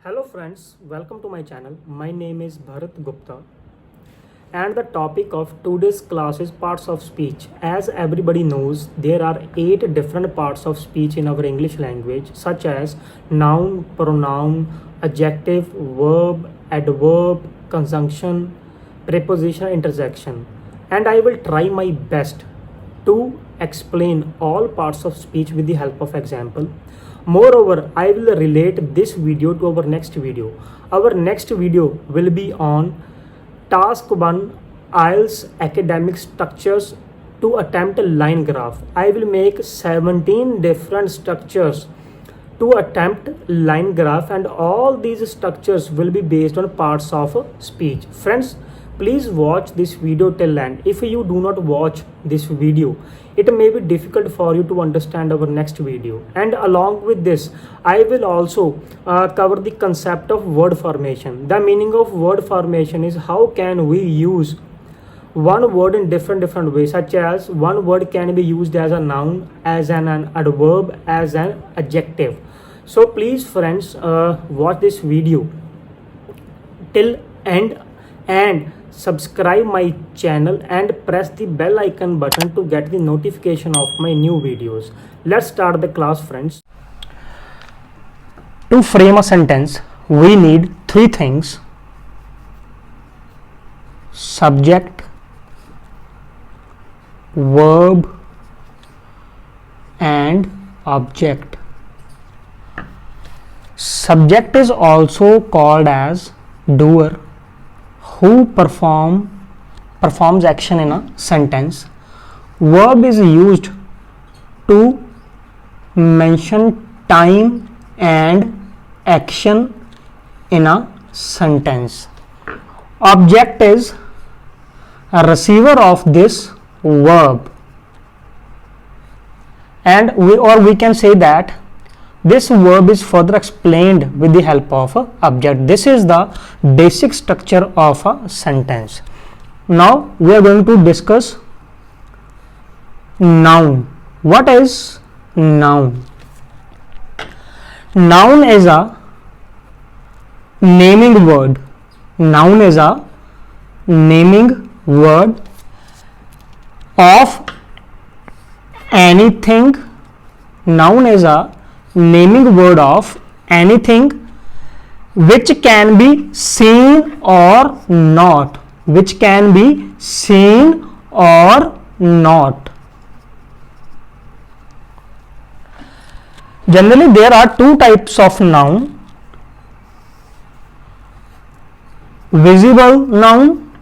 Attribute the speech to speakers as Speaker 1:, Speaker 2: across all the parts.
Speaker 1: Hello friends, welcome to my channel. My name is Bharat Gupta and the topic of today's class is parts of speech. As everybody knows, there are 8 different parts of speech in our English language such as noun, pronoun, adjective, verb, adverb, conjunction, preposition, interjection. And I will try my best to explain all parts of speech with the help of example. Moreover, I will relate this video to our next video. Our next video will be on task 1 IELTS academic structures to attempt a line graph. I will make 17 different structures to attempt line graph and all these structures will be based on parts of speech. Friends, please watch this video till end. If you do not watch this video, it may be difficult for you to understand our next video. And along with this, I will also cover the concept of word formation. The meaning of word formation is how can we use one word in different ways, such as one word can be used as a noun, as an adverb, as an adjective. So please friends, watch this video till end and subscribe my channel and press the bell icon button to get the notification of my new videos. Let's start the class, friends. To frame a sentence, we need 3 things: subject, verb, and object. Subject is also called as doer, who performs action in a sentence. Verb is used to mention time and action in a sentence. Object is a receiver of this verb, and we can say that this verb is further explained with the help of a object. This is the basic structure of a sentence. Now we are going to discuss noun. What is noun? Noun is a naming word. Noun is a naming word of anything. Noun is a naming word of anything which can be seen or not. Which can be seen or not. Generally, there are 2 types of noun: visible noun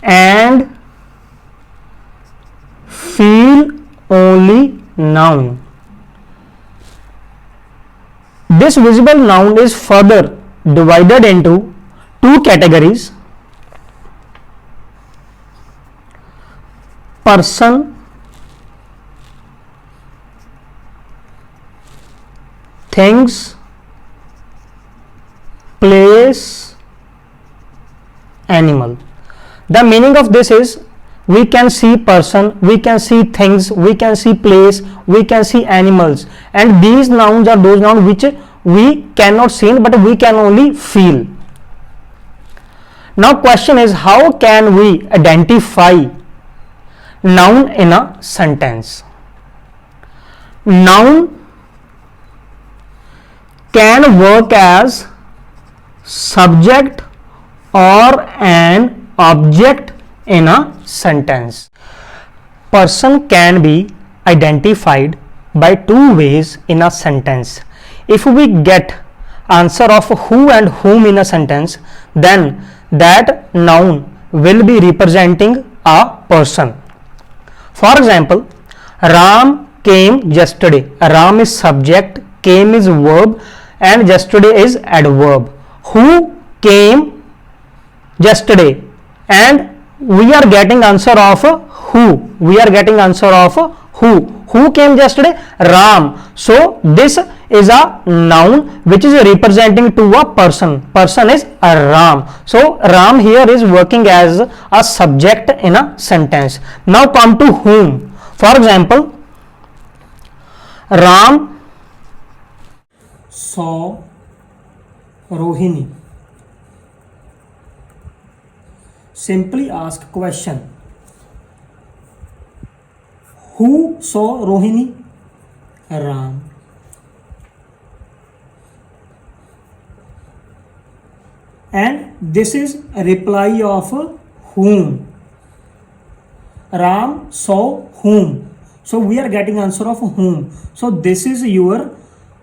Speaker 1: and feel only noun. This visible noun is further divided into 2 categories: person, things, place, animal. The meaning of this is we can see person, we can see things, we can see place, we can see animals, and these nouns are those nouns which we cannot see but we can only feel. Now question is, how can we identify noun in a sentence? Noun can work as subject or an object in a sentence. Person can be identified by 2 ways in a sentence. If we get answer of who and whom in a sentence, then that noun will be representing a person. For example, Ram came yesterday. Ram is subject, came is verb, and yesterday is adverb. Who came yesterday, and we are getting answer of who. We are getting answer of who. Who came yesterday? Ram. So this is a noun which is representing to a person. Person is a Ram. So Ram here is working as a subject in a sentence. Now come to whom. For example, Ram saw Rohini. Simply ask question. Who saw Rohini? Ram. And this is a reply of whom? Ram saw whom. So we are getting answer of whom. So this is your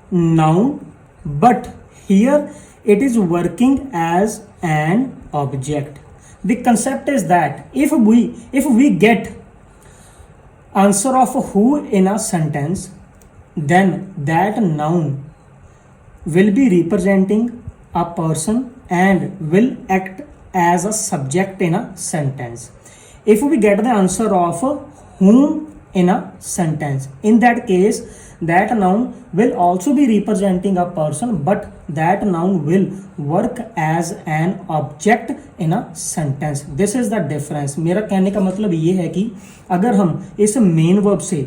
Speaker 1: noun, but here it is working as an object. The concept is that if we get answer of who in a sentence, then that noun will be representing a person and will act as a subject in a sentence. If we get the answer of whom in a sentence, in that case that noun will also be representing a person, but that noun will work as an object in a sentence. This is the difference. मेरा कहने का मतलब ये है कि अगर हम इस मेन वर्ब से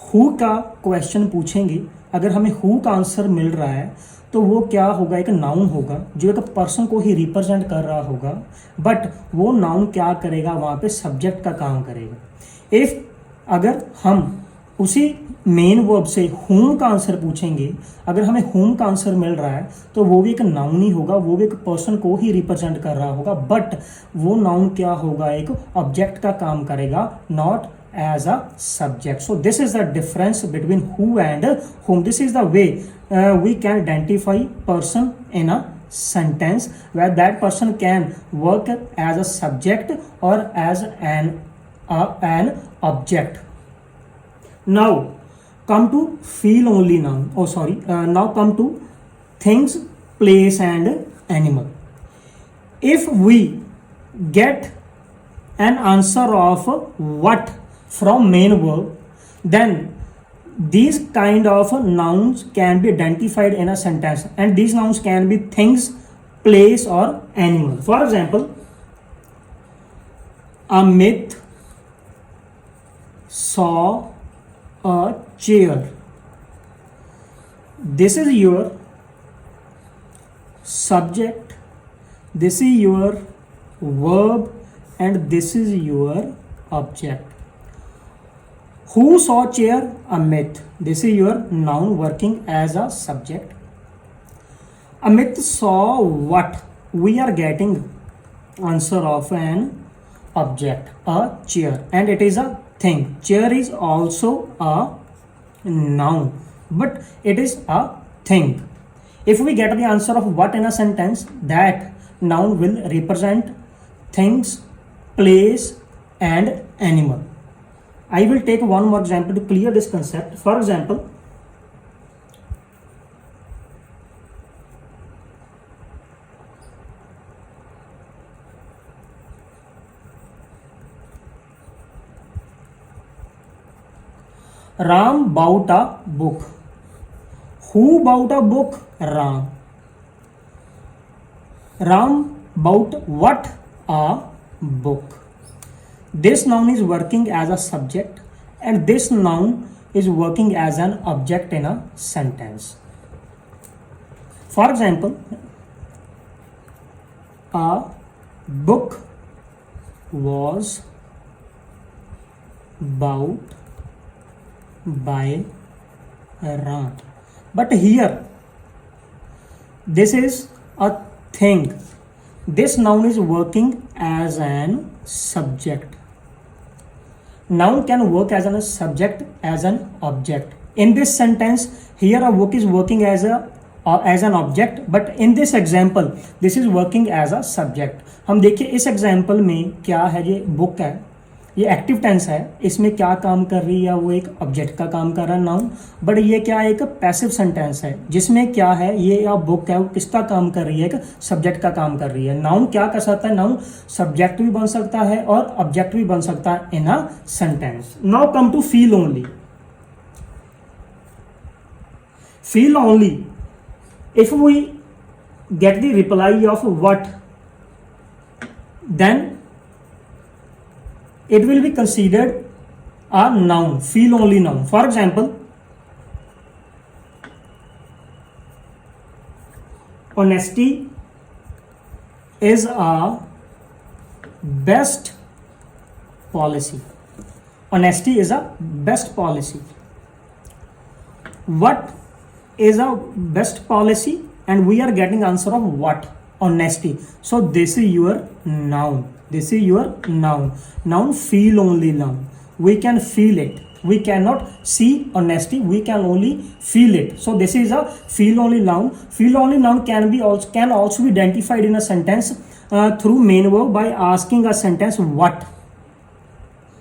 Speaker 1: who का क्वेश्चन पूछेंगे, अगर हमें who का आंसर मिल रहा है तो वो क्या होगा, एक नाउन होगा जो एक पर्सन को ही रिप्रेजेंट कर रहा होगा, बट वो नाउन क्या करेगा, वहाँ पे सब्जेक्ट का काम करेगा। इफ अगर हम उसी मेन वर्ब से whom का आंसर पूछेंगे, अगर हमें whom का आंसर मिल रहा है तो वो भी एक नाउन ही होगा, वो भी एक पर्सन को ही रिप्रेजेंट कर रहा होगा, बट वो नाउन क्या होगा, एक ऑब्जेक्ट का काम करेगा, not as a subject. So this is the difference between who and whom. This is the way we can identify person in a sentence, where that person can work as a subject or as an object. Now come to feel only noun. Now come to things, place and animal. If we get an answer of what from main verb, then these kind of nouns can be identified in a sentence, and these nouns can be things, place or animal. For example, Amit saw a chair. This is your subject, this is your verb, and this is your object. Who saw chair? Amit. This is your noun working as a subject. Amit saw what? We are getting answer of an object, a chair, and it is a thing. Chair is also a noun, but it is a thing. If we get the answer of what in a sentence, that noun will represent things, place and animal. I will take one more example to clear this concept. For example, Ram bought a book. Who bought a book? Ram. Ram bought what? A book. This noun is working as a subject and this noun is working as an object in a sentence. For example, a book was bought by Ram. But here, this is a thing. This noun is working as an subject. Noun can work as a subject, as an object. In this sentence, here a book is working as an object, but in this example, this is working as a subject. हम देखिए इस example में क्या है, ये book है, ये active tense है, इसमें क्या काम कर रही है, वो एक ऑब्जेक्ट का काम कर रहा है नाउन, बट ये क्या एक पैसिव सेंटेंस है जिसमें क्या है, ये या बुक है वो किसका काम कर रही है, एक सब्जेक्ट का काम कर रही है। नाउन क्या कर सकता है, नाउन सब्जेक्ट भी बन सकता है और ऑब्जेक्ट भी बन सकता है in a sentence. Now come to feel only. Feel only, if we get the reply of what, then it will be considered a noun, feel only noun. For example, honesty is a best policy. Honesty is a best policy. What is a best policy? And we are getting answer of what? Honesty. So this is your noun. This is your noun. Noun, feel only noun. We can feel it. We cannot see honesty. We can only feel it. So this is a feel only noun. Feel only noun can also be identified in a sentence through main verb by asking a sentence what.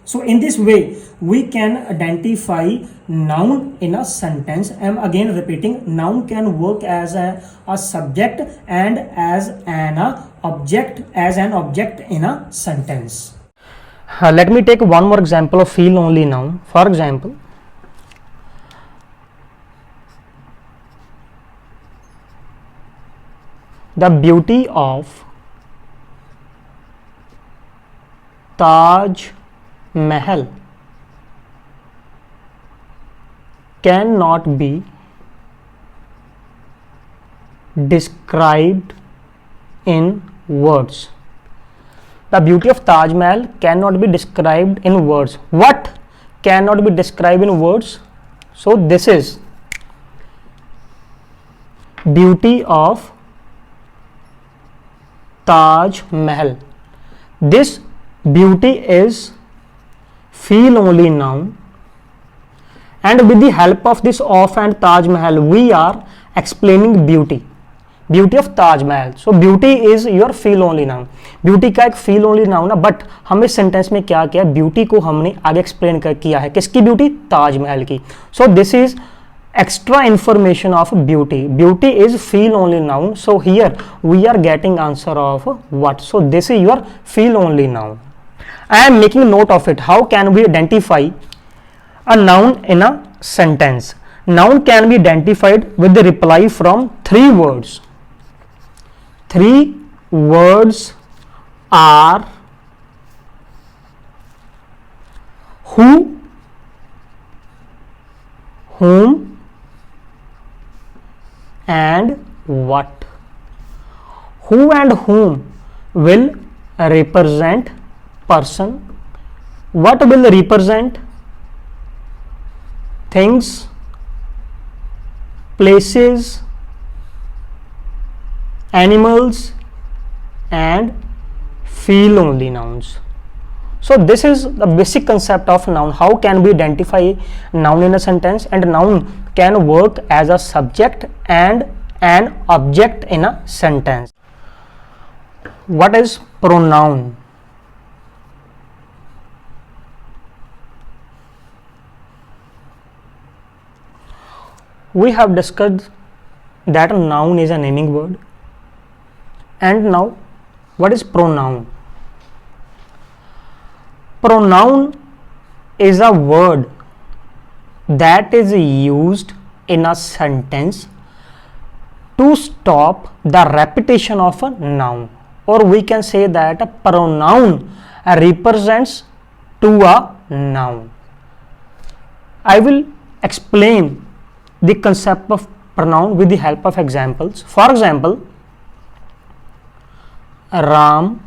Speaker 1: So in this way, we can identify noun in a sentence. I am again repeating, noun can work as a subject and as an object in a sentence. Let me take one more example of feel only noun. For example, the beauty of Taj Mahal cannot be described in words. The beauty of Taj Mahal cannot be described in words. What cannot be described in words? So this is beauty of Taj Mahal. This beauty is feel only noun, and with the help of this of and Taj Mahal we are explaining beauty of Taj Mahal. So beauty is your feel only noun. Beauty का एक feel only noun है, but हमें sentence में क्या किया, beauty को हमने आगे एक्सप्लेन किया है. किसकी ब्यूटी? ताजमहल की. सो this is extra information of beauty. Beauty is feel only noun. So here we are getting answer of what? So this is your feel only noun. I am making note of it. How can we identify a noun in a sentence? Noun can be identified with the reply from three words. Three words are who, whom, and what. Who and whom will represent person. What will represent things, places, animals, and feel only nouns. So this is the basic concept of noun. How can we identify noun in a sentence? And noun can work as a subject and an object in a sentence. What is pronoun? We have discussed that a noun is a naming word. And now, what is pronoun? Pronoun is a word that is used in a sentence to stop the repetition of a noun, or we can say that a pronoun represents to a noun. I will explain the concept of pronoun with the help of examples. For example, Ram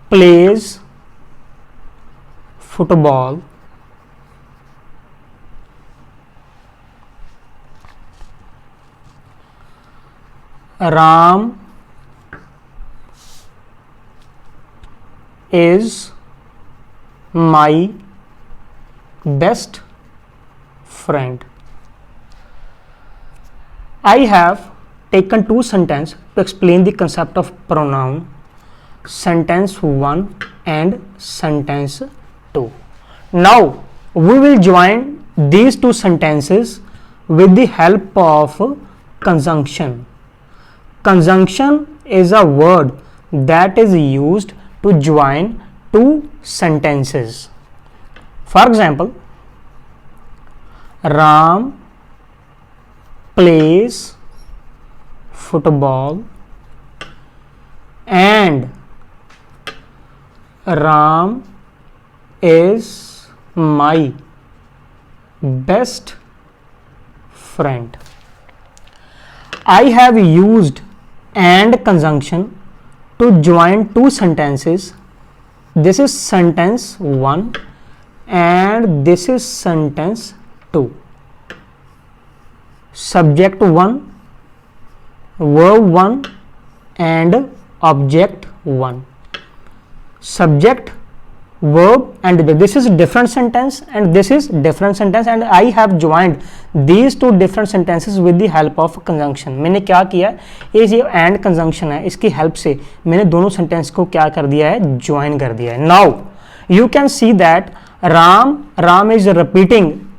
Speaker 1: plays football. Ram is my best friend. I have taken two sentences to explain the concept of pronoun, sentence 1 and sentence 2. Now we will join these two sentences with the help of conjunction. Conjunction is a word that is used to join two sentences. For example, Ram plays football and Ram is my best friend. I have used and conjunction to join two sentences. This is sentence 1 and this is sentence 2. Subject 1, verb 1 and object 1. Subject, verb, and this is different sentence and this is different sentence, and I have joined these two different sentences with the help of conjunction. मैंने क्या किया, ये and conjunction है, इसकी help से मैंने दोनों sentence को क्या कर दिया है, join कर दिया है. Now you can see that Ram is repeating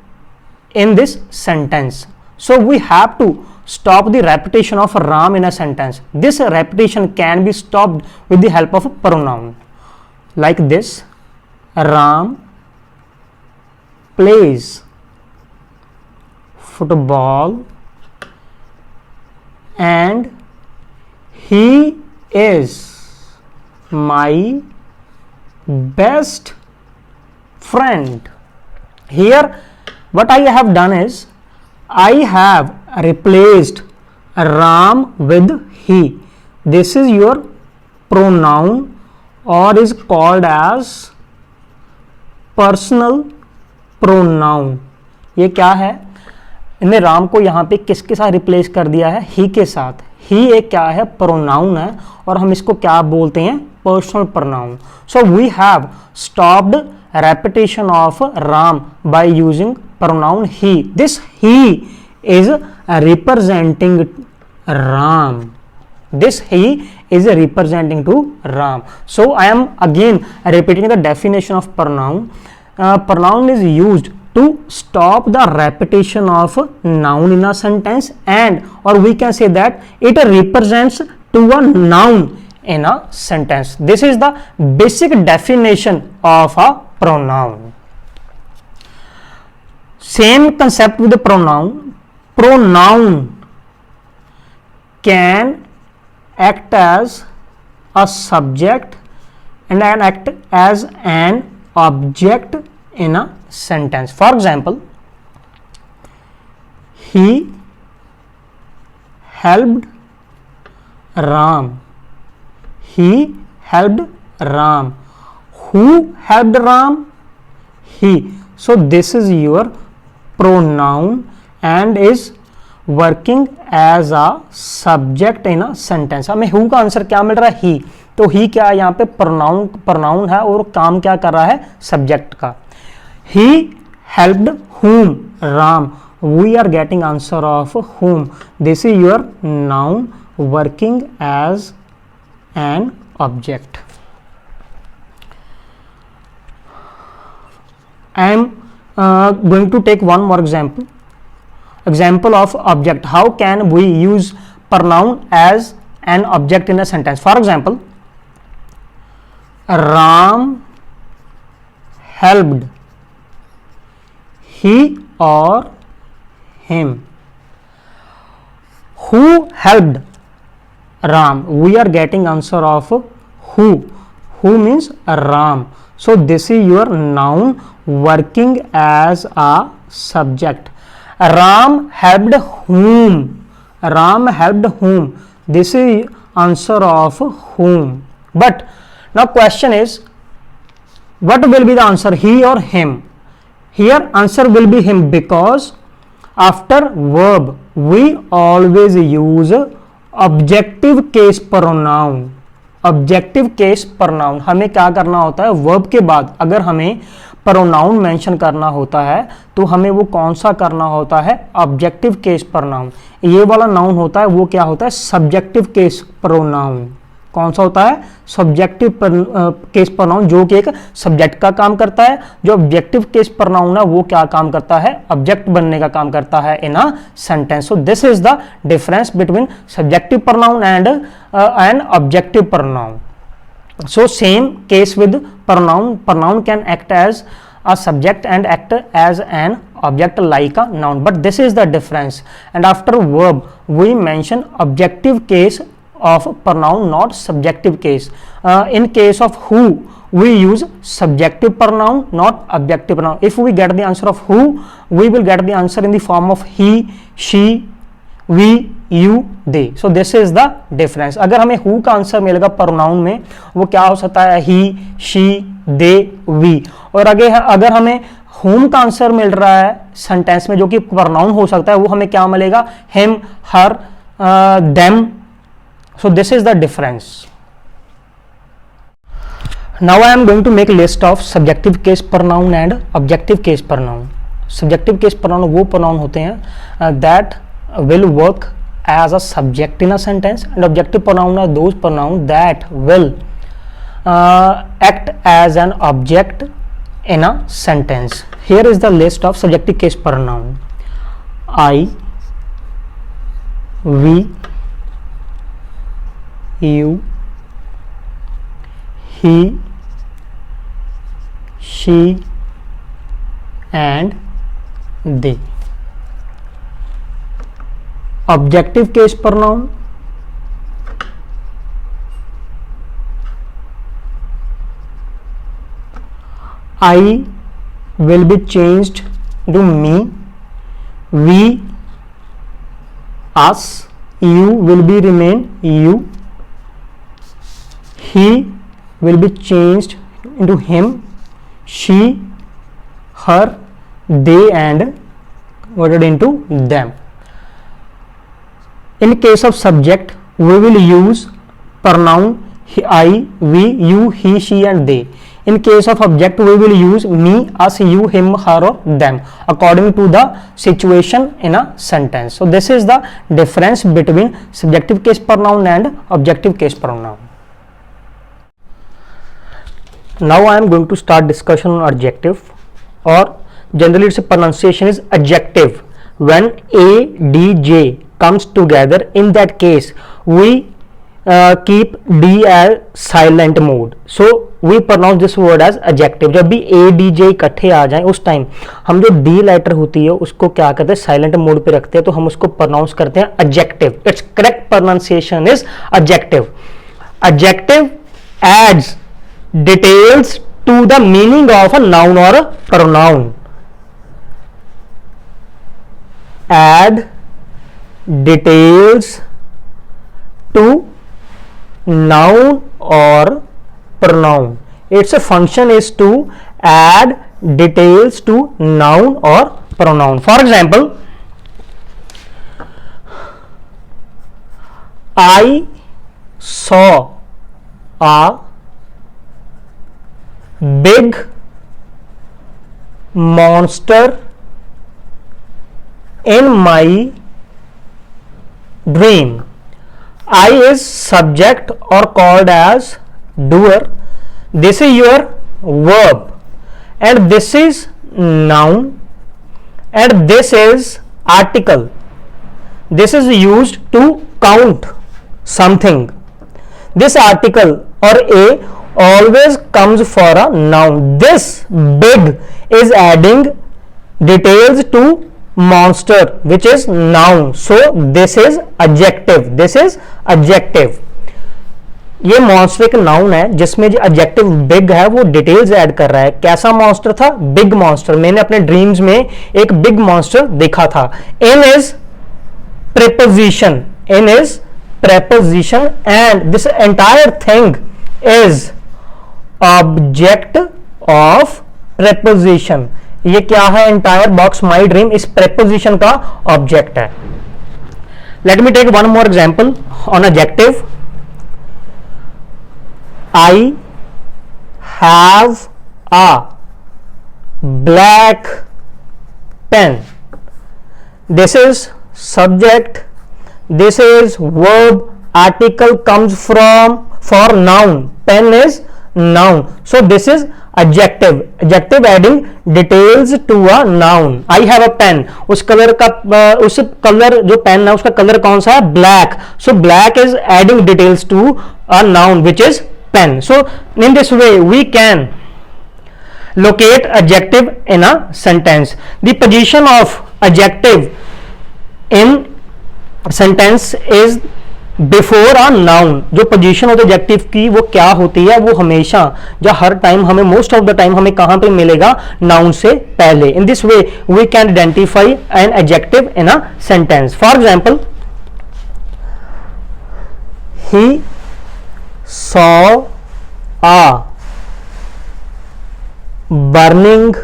Speaker 1: in this sentence, so we have to stop the repetition of Ram in a sentence. This repetition can be stopped with the help of a pronoun like this. Ram plays football and he is my best friend. Here what I have done is I have replaced Ram with he. This is your pronoun or is called as personal pronoun. ये क्या है, इन्हें राम को यहाँ पे किसके साथ replace कर दिया है, ही के साथ. ही एक क्या है, प्रोनाउन है और हम इसको क्या बोलते हैं, personal pronoun. So we have stopped repetition of Ram by using pronoun he. This he is representing Ram. This he is representing to Ram. So I am again repeating the definition of pronoun. Pronoun is used to stop the repetition of noun in a sentence, and or we can say that it represents to a noun in a sentence. This is the basic definition of a pronoun. Same concept with the pronoun. Pronoun can act as a subject and can act as an object in a sentence. For example, he helped Ram. He helped Ram. Who helped Ram? He. So this is your pronoun and is working as a subject in a sentence. हमें who का answer क्या मिल रहा है, ही. तो ही क्या है, यहाँ पे प्रोनाउन है और काम क्या कर रहा है, सब्जेक्ट का. He helped whom, Ram. We are getting answer of whom. This is your noun working as an object. I am going to take one more example. Example of object. How can we use pronoun as an object in a sentence? For example, Ram helped. He or him. Who helped Ram? We are getting answer of who. Who means Ram. So this is your noun working as a subject. Ram helped whom. Ram helped whom. This is answer of whom. But now question is, what will be the answer, he or him? Here answer will be him, because after verb we always use objective case pronoun. Objective case pronoun. हमें क्या करना होता है, verb के बाद अगर हमें pronoun mention करना होता है तो हमें वो कौन सा करना होता है, ऑब्जेक्टिव केस प्रोनाउन. ये वाला नाउन होता है वो क्या होता है, सब्जेक्टिव केस प्रोनाउन. कौन सा होता है, सब्जेक्टिव केस प्रोनाउन, जो कि एक सब्जेक्ट का काम करता है. जो ऑब्जेक्टिव केस प्रोनाउन है वो क्या काम करता है, ऑब्जेक्ट बनने का काम करता है in a sentence. So this is the difference between subjective pronoun and an objective pronoun. So same case with pronoun. Pronoun can act as a subject and act as an object like a noun, but this is the difference. And after verb we mention objective case of pronoun, not subjective case. In case of who we use subjective pronoun, not objective pronoun. If we get the answer of who, we will get the answer in the form of he, she, we, you they. So this is the difference. अगर हमें who का answer मिलेगा pronoun में, वो क्या हो सकता है, ही, शी, दे, वी. और अगर हमें whom का आंसर मिल रहा है सेंटेंस में जो कि प्रोनाउन हो सकता है, वो हमें क्या मिलेगा, him, her, them. So this is the difference. Now I am going to make list of subjective case pronoun and objective case pronoun. Subjective case pronoun वो pronoun होते हैं that will work as a subject in a sentence, and objective pronoun are those pronoun that will act as an object in a sentence. Here is the list of subjective case pronoun: I, we, you, he, she, and they. Objective case pronoun: I will be changed to me, we, us, you will be remain you, he will be changed into him, she, her, they, and converted into them. In case of subject, we will use pronoun I, we, you, he, she, and they. In case of object, we will use me, us, you, him, her, or them according to the situation in a sentence. So this is the difference between subjective case pronoun and objective case pronoun. Now I am going to start discussion on adjective, or generally its pronunciation is adjective. When a, d, j comes together, in that case we keep d as silent mode. So we pronounce this word as adjective. जब भी a, d, j इकट्ठे आ जाएं, उस time हम जो d letter होती है उसको क्या करते हैं, साइलेंट मोड पे रखते हैं, तो हम उसको प्रोनाउंस करते हैं adjective. Its correct pronunciation is adjective. Adjective adds details to the meaning of a noun or a pronoun. Add details to noun or pronoun. Its function is to add details to noun or pronoun. For example, I saw a big monster in my dream. I is subject or called as doer. This is your verb, and this is noun, and this is article. This is used to count something. This article or a always comes for a noun. This big is adding details to monster, which is noun. So this is adjective. This is adjective. ये monster एक noun है जिसमें जो adjective big है वो details add कर रहा है. कैसा मॉन्स्टर था, बिग मॉन्स्टर. मैंने अपने ड्रीम्स में एक बिग मॉन्स्टर देखा था. In is preposition, in is preposition, and this entire thing is object of preposition. ये क्या है, entire box my dream is preposition का ऑब्जेक्ट है. Let me take one more example on adjective. I have a black pen. This is subject, this is verb, article comes from for noun, pen is noun. So this is adjective. Adjective adding details to a noun. I have a pen. उस colour का उस colour जो pen है उसका colour कौन सा है, black. So black is adding details to a noun which is pen. So in this way we can locate adjective in a sentence. The position of adjective in sentence is before a noun. जो position होती है adjective की वो क्या होती है, वो हमेशा या हर टाइम हमें मोस्ट ऑफ द टाइम हमें कहां पे मिलेगा, नाउन से पहले. In this way we can identify an adjective in a sentence. For example, he saw a burning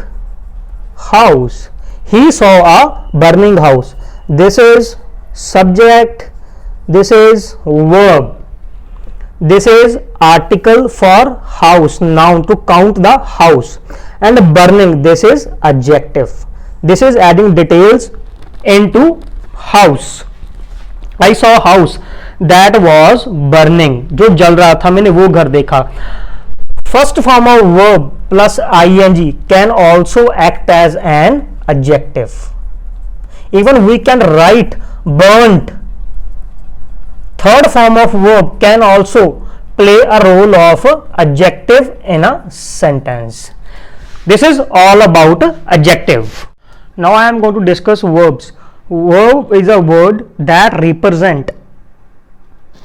Speaker 1: house. He saw a burning house. This is subject, this is verb, this is article for house, noun to count the house, and burning, this is adjective. This is adding details into house. I saw a house that was burning, जो जल रहा था, मैंने वो घर देखा. First form of verb plus ing can also act as an adjective. Even we can write burnt. Third form of verb can also play a role of adjective in a sentence. This is all about adjective. Now I am going to discuss verbs. Verb is a word that represent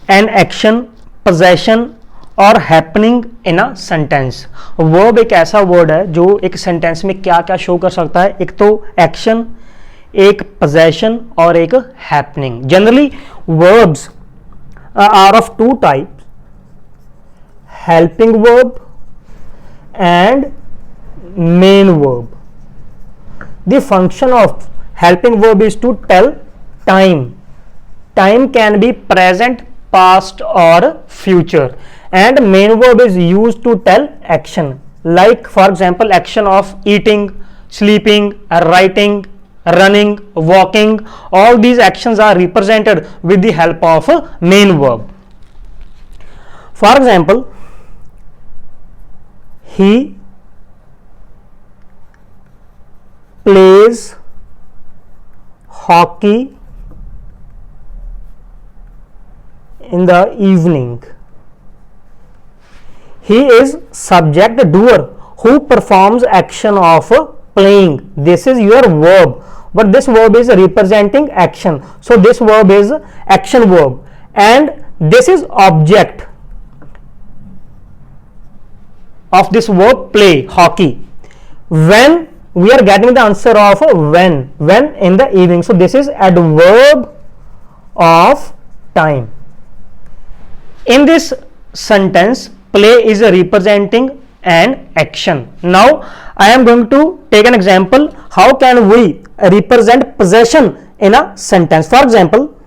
Speaker 1: an action, possession और happening in a sentence. Verb एक ऐसा word है जो एक sentence में क्या क्या show कर सकता है. एक तो एक्शन, एक पोजेशन और एक happening. Generally verbs are of two types, helping verb and main verb. The function of helping verb is to tell time. Time can be present, past or future, and main verb is used to tell action, like for example action of eating, sleeping, writing, running, walking. All these actions are represented with the help of main verb. For example, he plays hockey in the evening. He is subject, doer, who performs action of playing. This is your verb, but this verb is representing action, so this verb is action verb, and this is object of this verb play, hockey. When we are getting the answer of when in the evening, so this is adverb of time. In this sentence, play is representing an action. Now I am going to take an example how can we represent possession in a sentence. For example,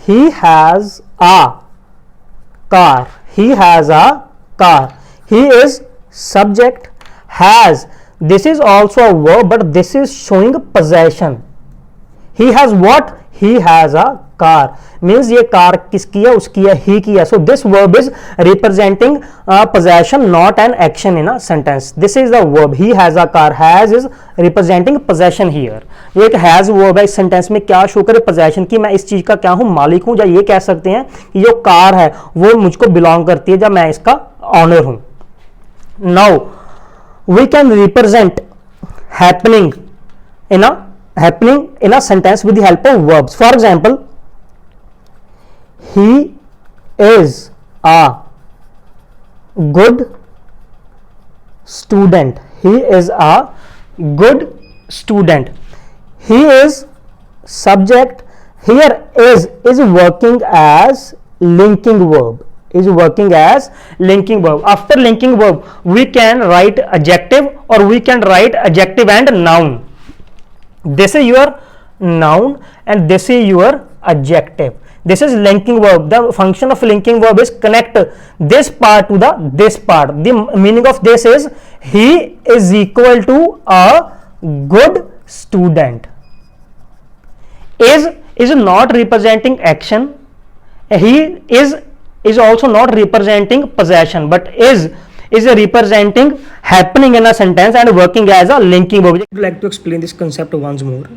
Speaker 1: he has a car. He has a car. He is subject. Has, this is also a verb, but this is showing possession. He has what? He has a car. Means ये car किसकी है? उसकी है, he की है. So this verb is representing possession, not an action in a sentence. This is the verb. He has a car. Has is representing possession here. ये एक has verb है. इस sentence में क्या शो करे? possession की मैं इस चीज का क्या हूँ? मालिक हूँ. या ये कह सकते हैं कि जो कार है वो मुझको belong करती है, जब मैं इसका ऑनर हूँ. Now we can represent happening in a sentence with the help of verbs. For example, he is a good student. He is a good student. He is subject. Here is working as linking verb. Is working as linking verb. After linking verb, we can write adjective, or we can write adjective and noun. This is your noun and this is your adjective. This is linking verb. The function of linking verb is connect this part to this part. The meaning of this is he is equal to a good student. Is not representing action. He is also not representing possession, but is representing happening in a sentence and working as a linking verb. I would like to explain this concept once more.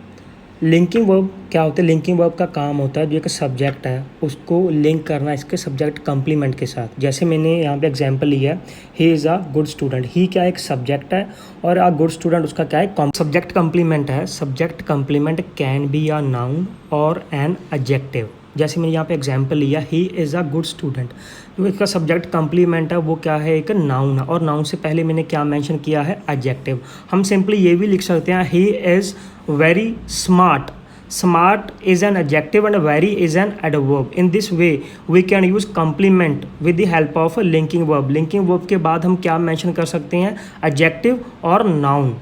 Speaker 1: Linking verb क्या होता है? Linking verb का काम होता है जो एक subject है उसको लिंक करना इसके सब्जेक्ट कंप्लीमेंट के साथ. जैसे मैंने यहाँ पे एग्जांपल लिया है, he is a good student. He क्या एक सब्जेक्ट है और अ गुड स्टूडेंट उसका क्या है? सब्जेक्ट कंप्लीमेंट है. Subject complement can be a noun और एन एडजेक्टिव. जैसे मैंने यहाँ पे एग्जांपल लिया, ही इज़ अ गुड स्टूडेंट. जो इसका सब्जेक्ट कंप्लीमेंट है वो क्या है? एक नाउन है, और नाउन से पहले मैंने क्या मेंशन किया है? एडजेक्टिव. हम सिंपली ये भी लिख सकते हैं, he is very smart. Smart is an adjective and very is an adverb. In this way we can use complement with the help of a linking verb. Linking verb के बाद हम क्या mention कर सकते हैं? Adjective और noun.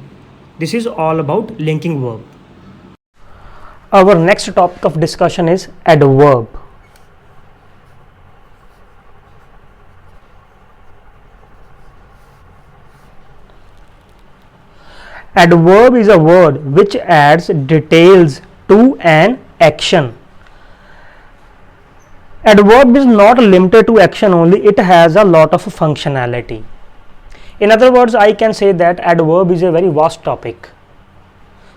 Speaker 1: This is all about linking verb. Our next topic of discussion is adverb. Adverb is a word which adds details to an action. Adverb is not limited to action only, it has a lot of functionality. In other words, I can say that adverb is a very vast topic.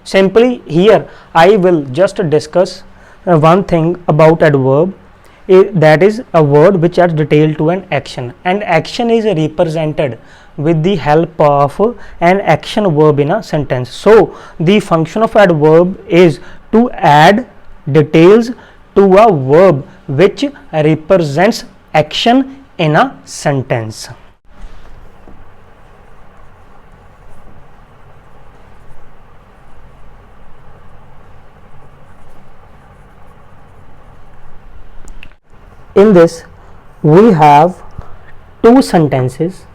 Speaker 1: Simply here I will just discuss one thing about adverb, that is a word which adds detail to an action, and action is represented with the help of an action verb in a sentence. So the function of adverb is to add details to a verb which represents action in a sentence. In this we have two sentences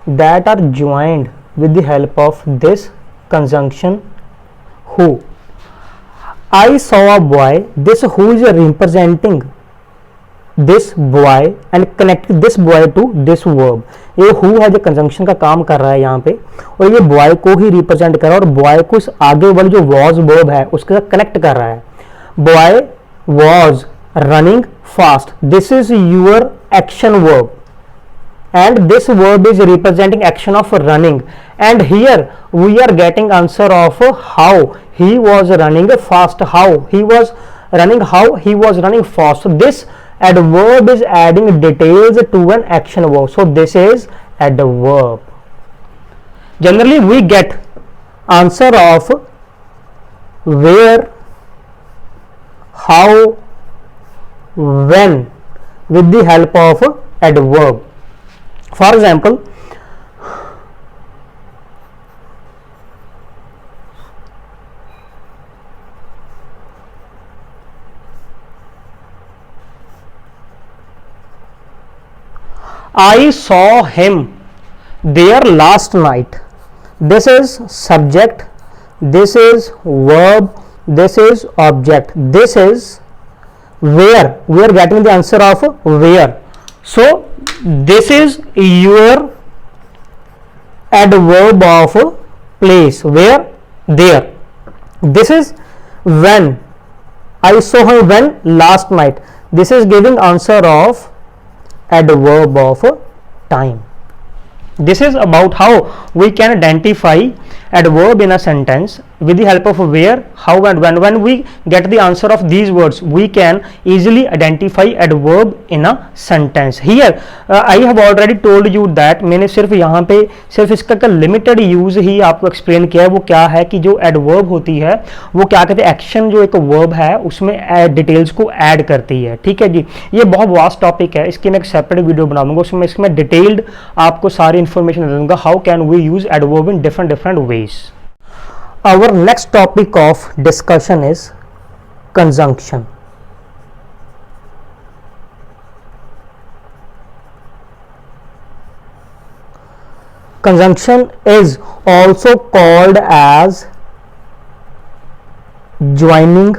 Speaker 1: that are joined with the help of this conjunction who. I saw a boy. This who is representing this boy and connect this boy to this verb. ये who है जो conjunction का काम कर रहा है यहाँ पे, और ये boy को ही रिप्रेजेंट कर रहा है, और boy को इस आगे वाली जो was verb है उसके साथ कनेक्ट कर रहा है. Boy was running fast. This is your action verb, and this verb is representing action of running, and here we are getting answer of how he was running fast, how he was running fast. So this adverb is adding details to an action verb. So this is adverb. Generally we get answer of where, how, when with the help of adverb. For example, I saw him there last night. This is subject, this is verb, this is object, this is where. We are getting the answer of where. So this is your adverb of place, where, there. This is when. I saw him when last night. This is giving answer of adverb of time. This is about how we can identify adverb in a sentence with the help of where, how and when. When we get the answer of these words, we can easily identify adverb in a sentence. Here I have already told you that मैंने सिर्फ यहाँ पे सिर्फ इसका का limited use ही आपको explain किया है. वो क्या है कि जो एडवर्ब होती है वो क्या कहते हैं, एक्शन जो एक वर्ब है उसमें डिटेल्स को ऐड करती है. ठीक है जी, ये बहुत वास्ट टॉपिक है, इसकी मैं एक सेपरेट वीडियो बनाऊंगा, उसमें इसमें डिटेल्ड आपको सारी इन्फॉर्मेशन दे दूंगा how can we use adverb in different ways. Our next topic of discussion is conjunction. Conjunction is also called as joining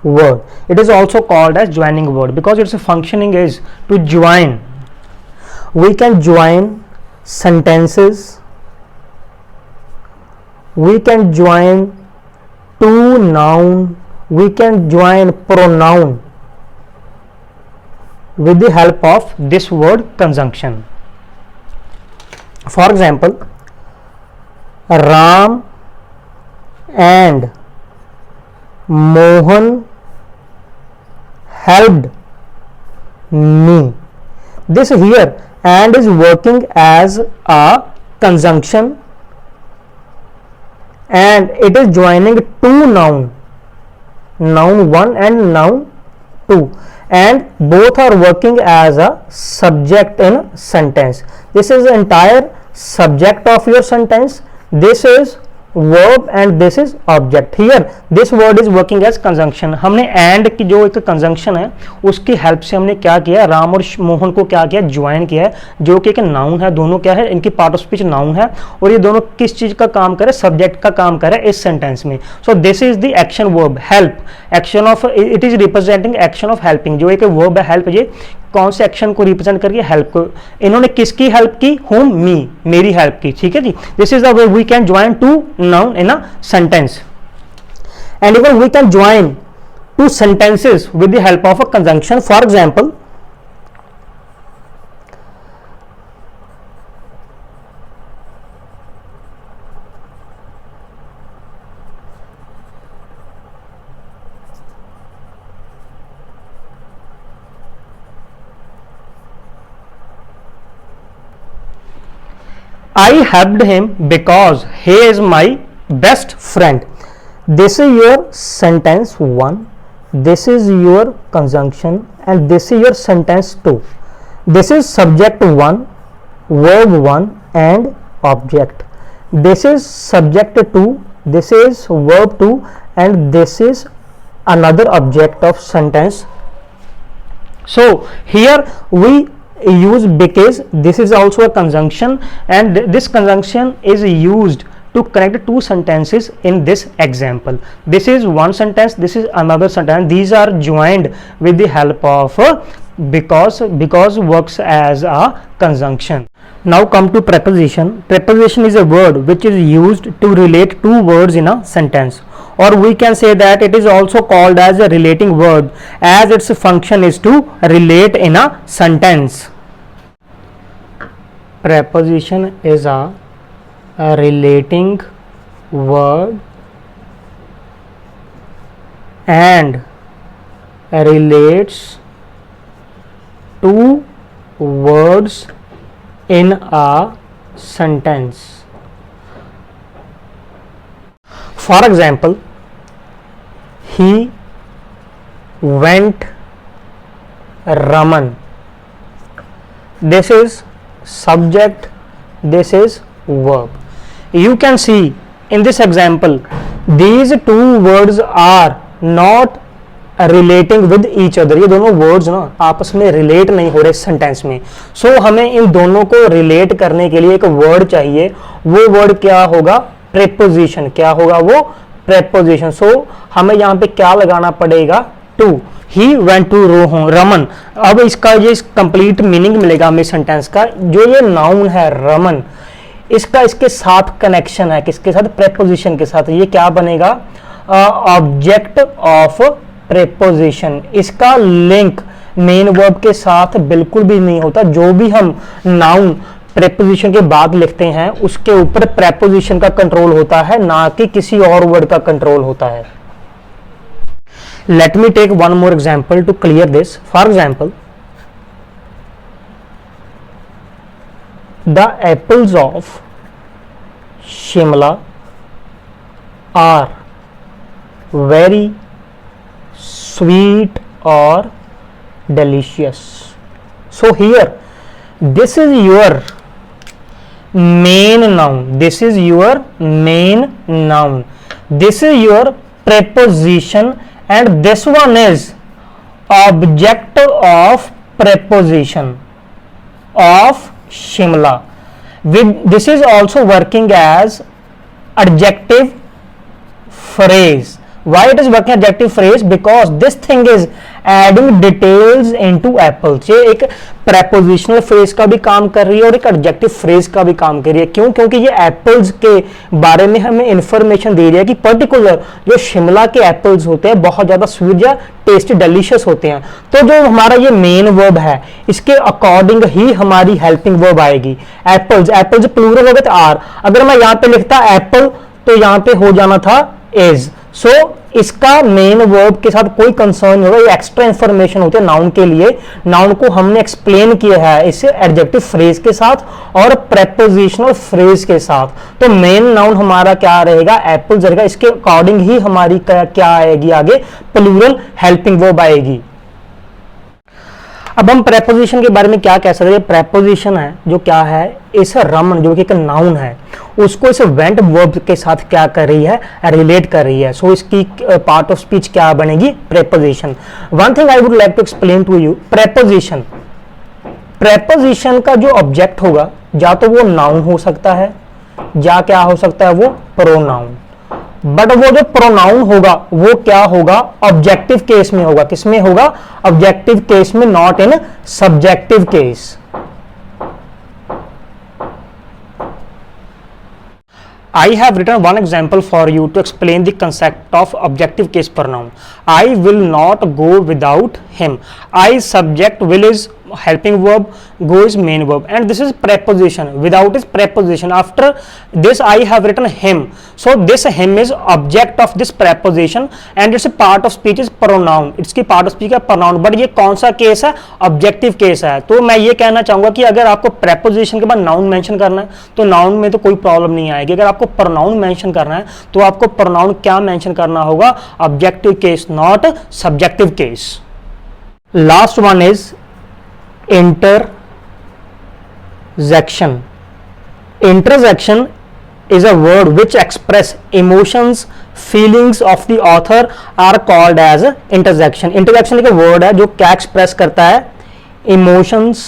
Speaker 1: word. It is also called as joining word because its functioning is to join. We can join sentences, we can join two noun, we can join pronoun with the help of this word conjunction. For example, Ram and Mohan helped me. This here and is working as a conjunction and it is joining two noun, noun 1 and noun 2, and both are working as a subject in sentence. This is the entire subject of your sentence. This is verb and this is object. Here this word is working as conjunction. हमने and की जो एक conjunction है उसकी help से हमने क्या किया, राम और मोहन को क्या किया, ज्वाइन किया है, जो कि एक नाउन है, दोनों क्या है, इनकी पार्ट ऑफ स्पीच नाउन है, और ये दोनों किस चीज का काम करे, सब्जेक्ट का काम करे इस सेंटेंस में. सो this is the action verb help, action of, it is representing action of helping. जो एक वर्ब है हेल्प, ये कौन से एक्शन को रिप्रेजेंट करके, हेल्प को. इन्होंने किसकी हेल्प की, होम, मी, मेरी हेल्प की. ठीक है जी. This is the way we can join two noun in a sentence, and even we can join two sentences with the help of a conjunction. For example, I helped him because he is my best friend. This is your sentence 1, this is your conjunction, and this is your sentence 2. This is subject 1, verb 1 and object. This is subject 2, this is verb 2 and this is another object of sentence. So here we use because this is also a conjunction, and this conjunction is used to connect two sentences in this example. This is one sentence, this is another sentence, these are joined with the help of because works as a conjunction. Now come to preposition. Preposition is a word which is used to relate two words in a sentence, or we can say that it is also called as a relating word, as its function is to relate in a sentence. Preposition is a relating word and relates two words in a sentence. For example, he went Raman. This is subject, this is verb. You can see in this example these two words are not relating with each other. ये दोनों words ना आपस में relate नहीं हो रहे sentence में. सो हमें इन दोनों को रिलेट करने के लिए एक वर्ड चाहिए. वो वर्ड क्या होगा, प्रेपोजिशन. क्या होगा वो, प्रेपोजिशन. सो हमें यहाँ पे क्या लगाना पड़ेगा, to. He went to Raman. अब इसका ये कंप्लीट मीनिंग मिलेगा हमें सेंटेंस का. जो ये नाउन है रमन, इसका इसके साथ कनेक्शन है, किसके साथ, प्रेपोजिशन के साथ. ये क्या बनेगा, ऑब्जेक्ट ऑफ प्रेपोजिशन. इसका लिंक मेन वर्ब के साथ बिल्कुल भी नहीं होता. जो भी हम नाउन प्रेपोजिशन के बाद लिखते हैं उसके ऊपर प्रेपोजिशन का कंट्रोल होता है, ना कि किसी और वर्ड का कंट्रोल होता है. Let me take one more example to clear this. For example, the apples of Shimla are very sweet or delicious. So here this is your main noun, this is your main noun, this is your preposition, and this one is object of preposition of Shimla. This is also working as adjective phrase. Why it is working adjective phrase? Because this thing is adding details into apples. ये एक prepositional phrase का भी काम कर रही है और एक adjective phrase का भी काम कर रही है. क्यों? क्योंकि ये apples के बारे में हमें information दे रही है कि particular जो शिमला के apples होते हैं बहुत ज़्यादा sweet या tasty delicious होते हैं. तो जो हमारा ये main verb है इसके according ही हमारी helping verb आएगी. apples, apples plural हो गए तो are. अगर मैं यहाँ पे लिखता apple तो यहाँ पे हो जाना था is. सो इसका मेन वर्ब के साथ कोई कंसर्न नहीं होगा. ये एक्स्ट्रा इंफॉर्मेशन होती है नाउन के लिए. नाउन को हमने एक्सप्लेन किया है इसे एडजेक्टिव फ्रेज के साथ और प्रेपोजिशनल फ्रेज के साथ. तो मेन नाउन हमारा क्या रहेगा, एप्पल्स रहेगा. इसके अकॉर्डिंग ही हमारी क्या आएगी आगे, प्लूरल हेल्पिंग वर्ब आएगी. अब हम प्रेपोजिशन के बारे में क्या कह सकते हैं. प्रेपोजिशन है जो क्या है, इस रमन जो कि एक नाउन है उसको इस वेंट वर्ब के साथ क्या कर रही है, रिलेट कर रही है। सो इसकी पार्ट ऑफ स्पीच क्या बनेगी, preposition. One thing I would like to explain to you, preposition, preposition का जो ऑब्जेक्ट होगा या तो वो नाउन हो सकता है या क्या हो सकता है, वो प्रोनाउन। बट वो जो प्रोनाउन होगा वो क्या होगा, ऑब्जेक्टिव केस में होगा। किसमें होगा, ऑब्जेक्टिव केस में, not in subjective case. I have written one example for you to explain the concept of objective case pronoun. I will not go without him. I subject, will is helping verb, go is main verb, and this is preposition. Without is preposition. After this I have written him. So this him is object of this preposition and its part of speech is pronoun. इसकी part of speech है pronoun, but ये कौन सा case है, objective case है। तो मैं ये कहना चाहूंगा कि अगर आपको preposition के बाद नाउन मेंशन करना है तो नाउन में तो कोई प्रॉब्लम नहीं आएगी। अगर आपको pronoun मेंशन करना है तो आपको pronoun क्या मेंशन करना होगा, objective case, not subjective case. Last one is interjection. Interjection is a word which express emotions, feelings of the author are called as interjection. Interjection एक word है जो क्या express करता है, emotions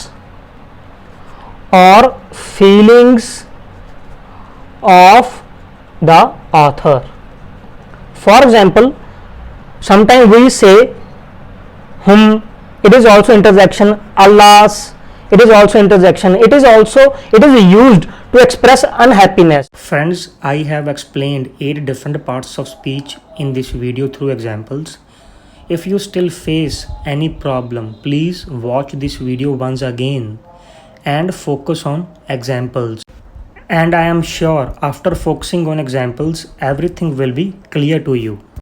Speaker 1: और feelings of the author. For example, sometimes we say whom, it is also interjection. Alas, it is also interjection. It is used to express unhappiness. Friends, I have explained 8 different parts of speech in this video through examples. If you still face any problem, please watch this video once again and focus on examples. And I am sure after focusing on examples, everything will be clear to you.